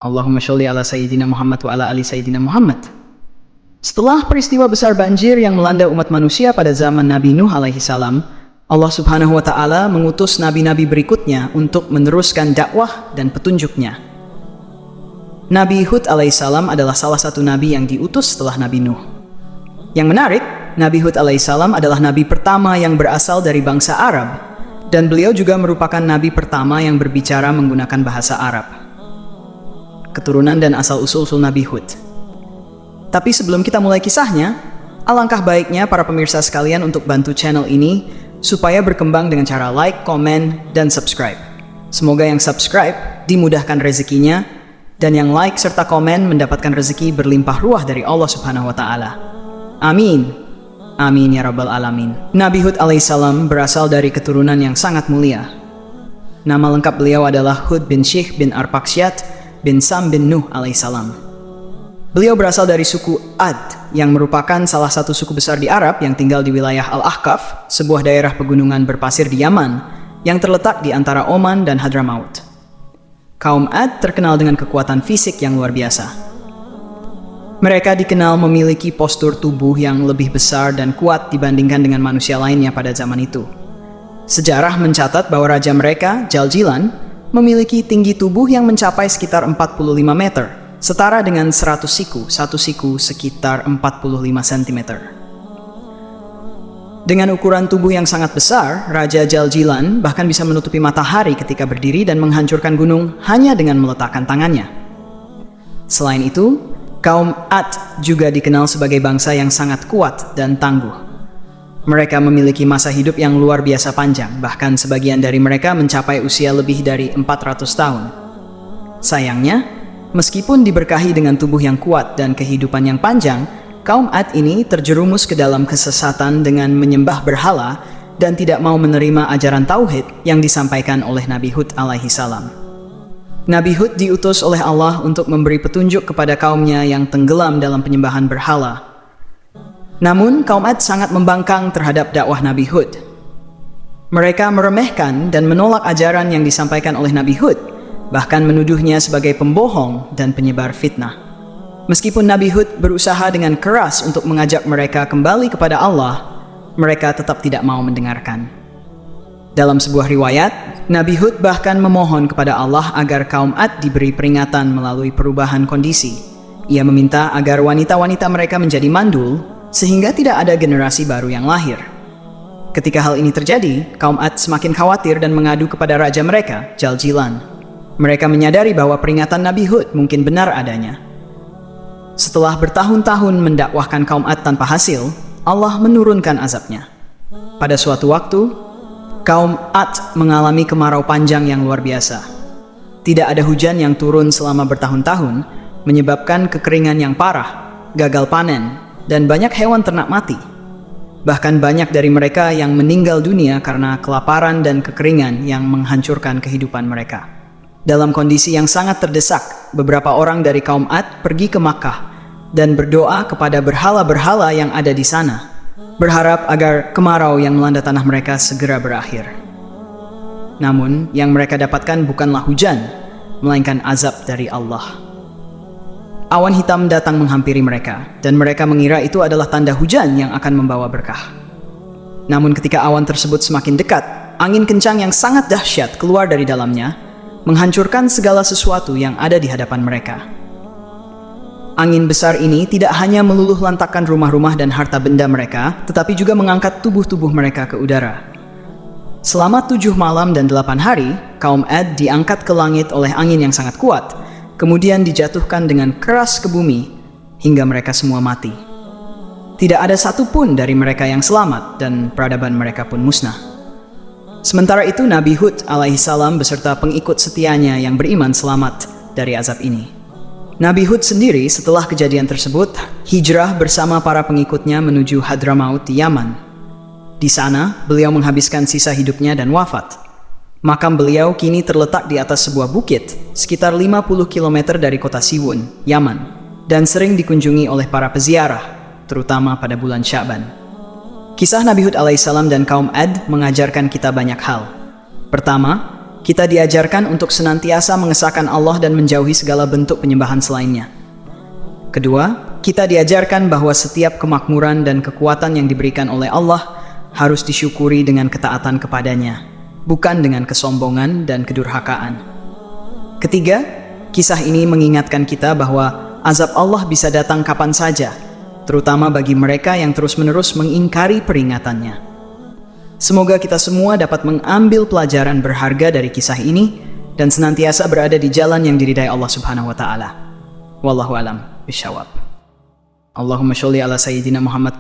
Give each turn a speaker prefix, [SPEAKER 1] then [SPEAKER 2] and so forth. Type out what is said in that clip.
[SPEAKER 1] Allahumma sholli ala Sayyidina Muhammad wa ala ali Sayyidina Muhammad. Setelah peristiwa besar banjir yang melanda umat manusia pada zaman Nabi Nuh alaihi salam, Allah subhanahu wa ta'ala mengutus nabi-nabi berikutnya untuk meneruskan dakwah dan petunjuknya. Nabi Hud alaihi salam adalah salah satu nabi yang diutus setelah Nabi Nuh. Yang menarik, Nabi Hud alaihi salam adalah nabi pertama yang berasal dari bangsa Arab, dan beliau juga merupakan nabi pertama yang berbicara menggunakan bahasa Arab. Keturunan dan asal-usul Nabi Hud. Tapi sebelum kita mulai kisahnya, alangkah baiknya para pemirsa sekalian untuk bantu channel ini supaya berkembang dengan cara like, komen, dan subscribe. Semoga yang subscribe dimudahkan rezekinya, dan yang like serta komen mendapatkan rezeki berlimpah ruah dari Allah subhanahu wa ta'ala. Amin. Amin ya rabbal alamin. Nabi Hud alaihissalam berasal dari keturunan yang sangat mulia. Nama lengkap beliau adalah Hud bin Syih bin Arpaksyad bin Sam bin Nuh alaihissalam. Beliau berasal dari suku Ad, yang merupakan salah satu suku besar di Arab yang tinggal di wilayah Al-Ahqaf, sebuah daerah pegunungan berpasir di Yaman, yang terletak di antara Oman dan Hadramaut. Kaum Ad terkenal dengan kekuatan fisik yang luar biasa. Mereka dikenal memiliki postur tubuh yang lebih besar dan kuat dibandingkan dengan manusia lainnya pada zaman itu. Sejarah mencatat bahwa raja mereka, Jaljilan, memiliki tinggi tubuh yang mencapai sekitar 45 meter, setara dengan 100 siku, satu siku sekitar 45 cm. Dengan ukuran tubuh yang sangat besar, Raja Jaljilan bahkan bisa menutupi matahari ketika berdiri dan menghancurkan gunung hanya dengan meletakkan tangannya. Selain itu, kaum Ad juga dikenal sebagai bangsa yang sangat kuat dan tangguh. Mereka memiliki masa hidup yang luar biasa panjang, bahkan sebagian dari mereka mencapai usia lebih dari 400 tahun. Sayangnya, meskipun diberkahi dengan tubuh yang kuat dan kehidupan yang panjang, kaum Ad ini terjerumus ke dalam kesesatan dengan menyembah berhala dan tidak mau menerima ajaran tauhid yang disampaikan oleh Nabi Hud alaihi salam. Nabi Hud diutus oleh Allah untuk memberi petunjuk kepada kaumnya yang tenggelam dalam penyembahan berhala. Namun, kaum Ad sangat membangkang terhadap dakwah Nabi Hud. Mereka meremehkan dan menolak ajaran yang disampaikan oleh Nabi Hud, bahkan menuduhnya sebagai pembohong dan penyebar fitnah. Meskipun Nabi Hud berusaha dengan keras untuk mengajak mereka kembali kepada Allah, mereka tetap tidak mau mendengarkan. Dalam sebuah riwayat, Nabi Hud bahkan memohon kepada Allah agar kaum Ad diberi peringatan melalui perubahan kondisi. Ia meminta agar wanita-wanita mereka menjadi mandul, sehingga tidak ada generasi baru yang lahir. Ketika hal ini terjadi, kaum Ad semakin khawatir dan mengadu kepada raja mereka, Jaljilan. Mereka menyadari bahwa peringatan Nabi Hud mungkin benar adanya. Setelah bertahun-tahun mendakwahkan kaum Ad tanpa hasil, Allah menurunkan azabnya. Pada suatu waktu, kaum Ad mengalami kemarau panjang yang luar biasa. Tidak ada hujan yang turun selama bertahun-tahun, menyebabkan kekeringan yang parah, gagal panen, dan banyak hewan ternak mati. Bahkan banyak dari mereka yang meninggal dunia karena kelaparan dan kekeringan yang menghancurkan kehidupan mereka. Dalam kondisi yang sangat terdesak, beberapa orang dari kaum Ad pergi ke Makkah dan berdoa kepada berhala-berhala yang ada di sana, berharap agar kemarau yang melanda tanah mereka segera berakhir. Namun, yang mereka dapatkan bukanlah hujan, melainkan azab dari Allah. Awan hitam datang menghampiri mereka, dan mereka mengira itu adalah tanda hujan yang akan membawa berkah. Namun ketika awan tersebut semakin dekat, angin kencang yang sangat dahsyat keluar dari dalamnya, menghancurkan segala sesuatu yang ada di hadapan mereka. Angin besar ini tidak hanya meluluh lantakkan rumah-rumah dan harta benda mereka, tetapi juga mengangkat tubuh-tubuh mereka ke udara. Selama 7 malam dan 8 hari, kaum Ad diangkat ke langit oleh angin yang sangat kuat, kemudian dijatuhkan dengan keras ke bumi, hingga mereka semua mati. Tidak ada satupun dari mereka yang selamat, dan peradaban mereka pun musnah. Sementara itu Nabi Hud alaihissalam beserta pengikut setianya yang beriman selamat dari azab ini. Nabi Hud sendiri setelah kejadian tersebut hijrah bersama para pengikutnya menuju Hadramaut di Yaman. Di sana beliau menghabiskan sisa hidupnya dan wafat. Makam beliau kini terletak di atas sebuah bukit sekitar 50 km dari kota Siwun, Yaman, dan sering dikunjungi oleh para peziarah, terutama pada bulan Sya'ban. Kisah Nabi Hud alaihissalam dan kaum Ad mengajarkan kita banyak hal. Pertama, kita diajarkan untuk senantiasa mengesahkan Allah dan menjauhi segala bentuk penyembahan selainnya. Kedua, kita diajarkan bahwa setiap kemakmuran dan kekuatan yang diberikan oleh Allah harus disyukuri dengan ketaatan kepadanya, bukan dengan kesombongan dan kedurhakaan. Ketiga, kisah ini mengingatkan kita bahwa azab Allah bisa datang kapan saja, terutama bagi mereka yang terus-menerus mengingkari peringatannya. Semoga kita semua dapat mengambil pelajaran berharga dari kisah ini dan senantiasa berada di jalan yang diridai Allah Subhanahu wa taala. Wallahu alam bishawab. Allahumma sholli ala sayyidina Muhammad